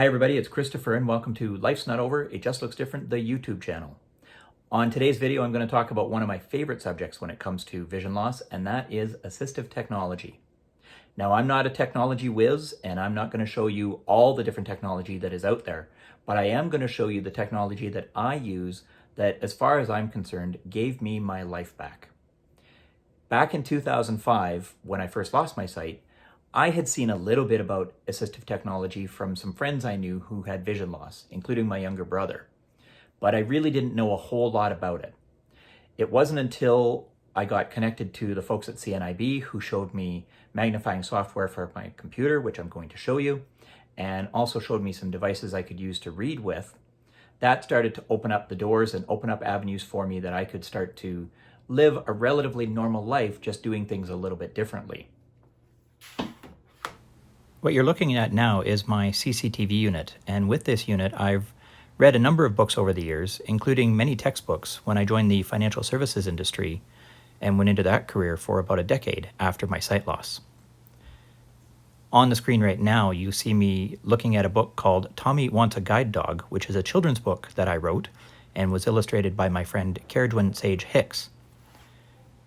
Hi everybody, it's Christopher and welcome to Life's Not Over, It Just Looks Different, the YouTube channel. On today's video, I'm going to talk about one of my favorite subjects when it comes to vision loss, and that is assistive technology. Now, I'm not a technology whiz, and I'm not going to show you all the different technology that is out there, but I am going to show you the technology that I use that, as far as I'm concerned, gave me my life back. Back in 2005, when I first lost my sight, I had seen a little bit about assistive technology from some friends I knew who had vision loss, including my younger brother, but I really didn't know a whole lot about it. It wasn't until I got connected to the folks at CNIB who showed me magnifying software for my computer, which I'm going to show you, and also showed me some devices I could use to read with. That started to open up the doors and open up avenues for me that I could start to live a relatively normal life, just doing things a little bit differently. What you're looking at now is my CCTV unit, and with this unit I've read a number of books over the years, including many textbooks when I joined the financial services industry and went into that career for about a decade after my sight loss. On the screen right now you see me looking at a book called Tommy Wants a Guide Dog, which is a children's book that I wrote and was illustrated by my friend Caradwin Sage Hicks.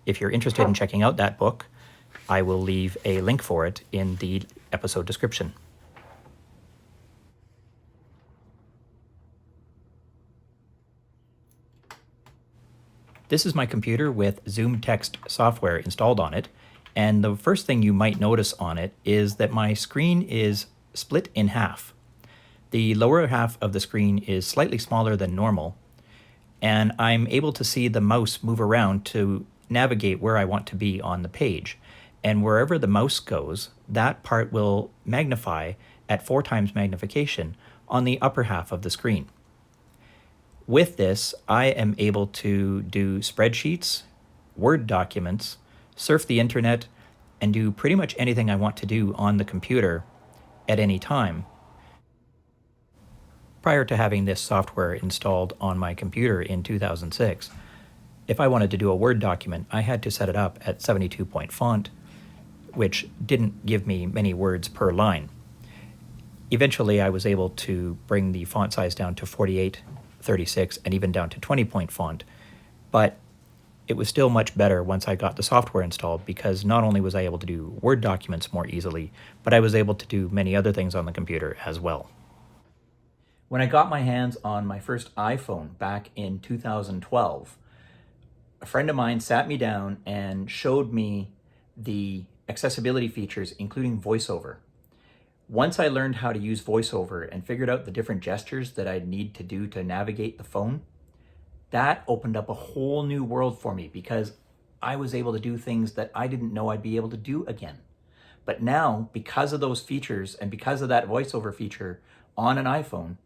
If you're interested in checking out that book, I will leave a link for it in the episode description. This is my computer with Zoom Text software installed on it, and the first thing you might notice on it is that my screen is split in half. The lower half of the screen is slightly smaller than normal, and I'm able to see the mouse move around to navigate where I want to be on the page. And wherever the mouse goes, that part will magnify at 4 times magnification on the upper half of the screen. With this, I am able to do spreadsheets, Word documents, surf the internet, and do pretty much anything I want to do on the computer at any time. Prior to having this software installed on my computer in 2006, if I wanted to do a Word document, I had to set it up at 72-point font, which didn't give me many words per line. Eventually, I was able to bring the font size down to 48, 36, and even down to 20-point font, but it was still much better once I got the software installed, because not only was I able to do Word documents more easily, but I was able to do many other things on the computer as well. When I got my hands on my first iPhone back in 2012, a friend of mine sat me down and showed me the accessibility features, including VoiceOver. Once I learned how to use VoiceOver and figured out the different gestures that I'd need to do to navigate the phone, that opened up a whole new world for me, because I was able to do things that I didn't know I'd be able to do again. But now, because of those features and because of that VoiceOver feature on an iPhone,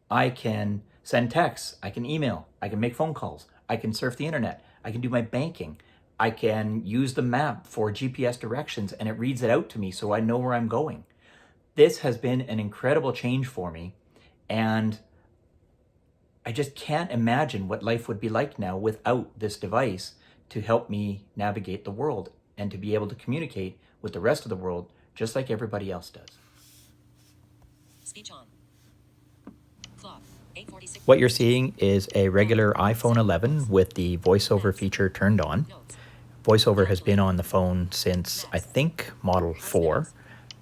I can send texts, I can email, I can make phone calls, I can surf the internet, I can do my banking, I can use the map for GPS directions and it reads it out to me so I know where I'm going. This has been an incredible change for me, and I just can't imagine what life would be like now without this device to help me navigate the world and to be able to communicate with the rest of the world just like everybody else does. Speech on. Clock. 8:46. What you're seeing is a regular iPhone 11 with the VoiceOver feature turned on. VoiceOver has been on the phone since, I think, Model 4,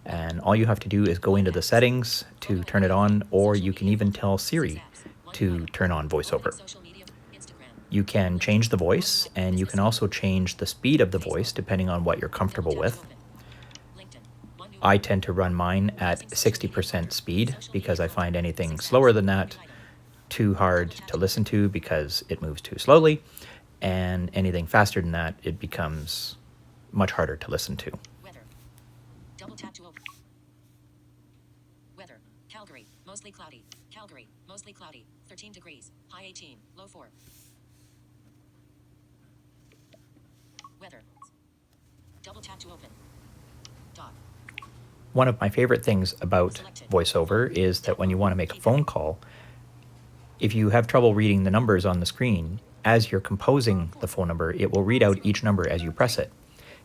and all you have to do is go into the settings to turn it on, or you can even tell Siri to turn on VoiceOver. You can change the voice, and you can also change the speed of the voice depending on what you're comfortable with. I tend to run mine at 60% speed because I find anything slower than that too hard to listen to because it moves too slowly, and anything faster than that, it becomes much harder to listen to. Weather. Double tap to open. Weather. Calgary, mostly cloudy. Calgary, mostly cloudy. 13 degrees. High 18. Low 4. Weather. Double tap to open. Dot. One of my favorite things about VoiceOver is that when you want to make a phone call, if you have trouble reading the numbers on the screen, as you're composing the phone number, it will read out each number as you press it.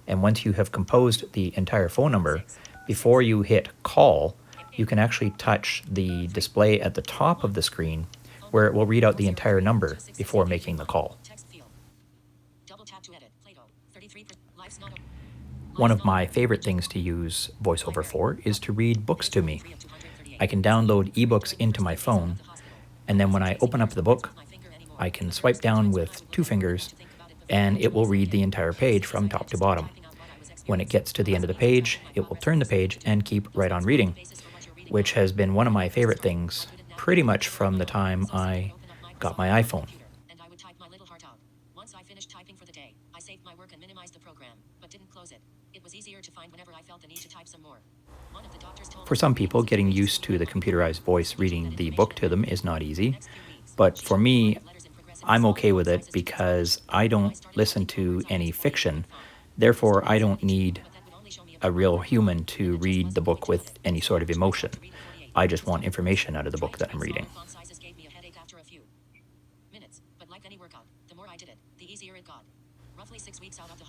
And once you have composed the entire phone number, before you hit call, you can actually touch the display at the top of the screen where it will read out the entire number before making the call. One of my favorite things to use VoiceOver for is to read books to me. I can download ebooks into my phone, and then when I open up the book, I can swipe down with 2 fingers, and it will read the entire page from top to bottom. When it gets to the end of the page, it will turn the page and keep right on reading, which has been one of my favorite things pretty much from the time I got my iPhone. Once I finished typing for the day, I saved my work and minimized the program, but didn't close it. It was easier to find whenever I felt the need to type some more. For some people, getting used to the computerized voice reading the book to them is not easy, but for me, I'm okay with it because I don't listen to any fiction. Therefore, I don't need a real human to read the book with any sort of emotion. I just want information out of the book that I'm reading.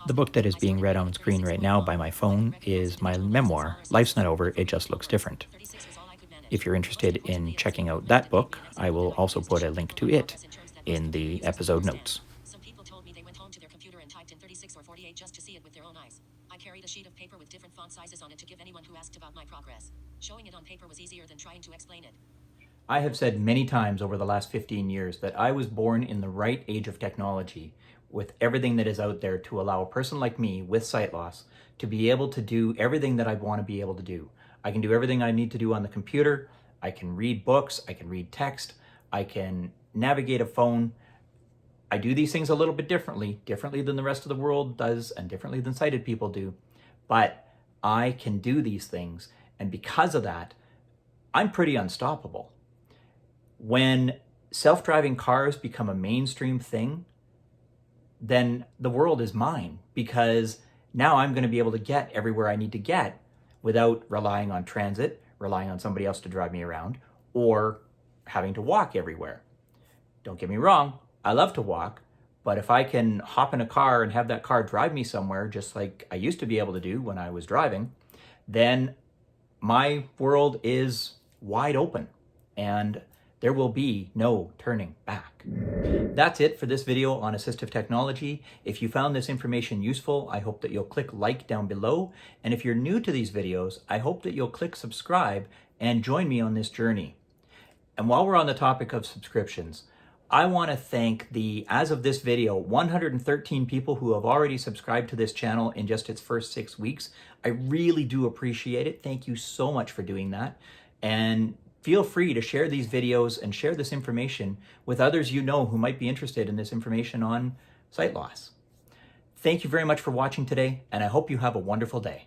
The book that is being read on screen right now by my phone is my memoir, Life's Not Over, It Just Looks Different. If you're interested in checking out that book, I will also put a link to it in the episode notes. Some people told me they went home to their computer and typed in 36 or 48 just to see it with their own eyes. I carried a sheet of paper with different font sizes on it to give anyone who asked about my progress. Showing it on paper was easier than trying to explain it. I have said many times over the last 15 years that I was born in the right age of technology, with everything that is out there to allow a person like me with sight loss to be able to do everything that I want to be able to do. I can do everything I need to do on the computer. I can read books. I can read text. I can navigate a phone. I do these things a little bit differently than the rest of the world does and differently than sighted people do. But I can do these things. And because of that, I'm pretty unstoppable. When self-driving cars become a mainstream thing, then the world is mine, because now I'm going to be able to get everywhere I need to get without relying on transit, relying on somebody else to drive me around, or having to walk everywhere. Don't get me wrong, I love to walk, but if I can hop in a car and have that car drive me somewhere, just like I used to be able to do when I was driving, then my world is wide open and there will be no turning back. That's it for this video on assistive technology. If you found this information useful, I hope that you'll click like down below. And if you're new to these videos, I hope that you'll click subscribe and join me on this journey. And while we're on the topic of subscriptions, I want to thank the, as of this video, 113 people who have already subscribed to this channel in just its first 6 weeks. I really do appreciate it. Thank you so much for doing that. And feel free to share these videos and share this information with others you know who might be interested in this information on sight loss. Thank you very much for watching today, and I hope you have a wonderful day.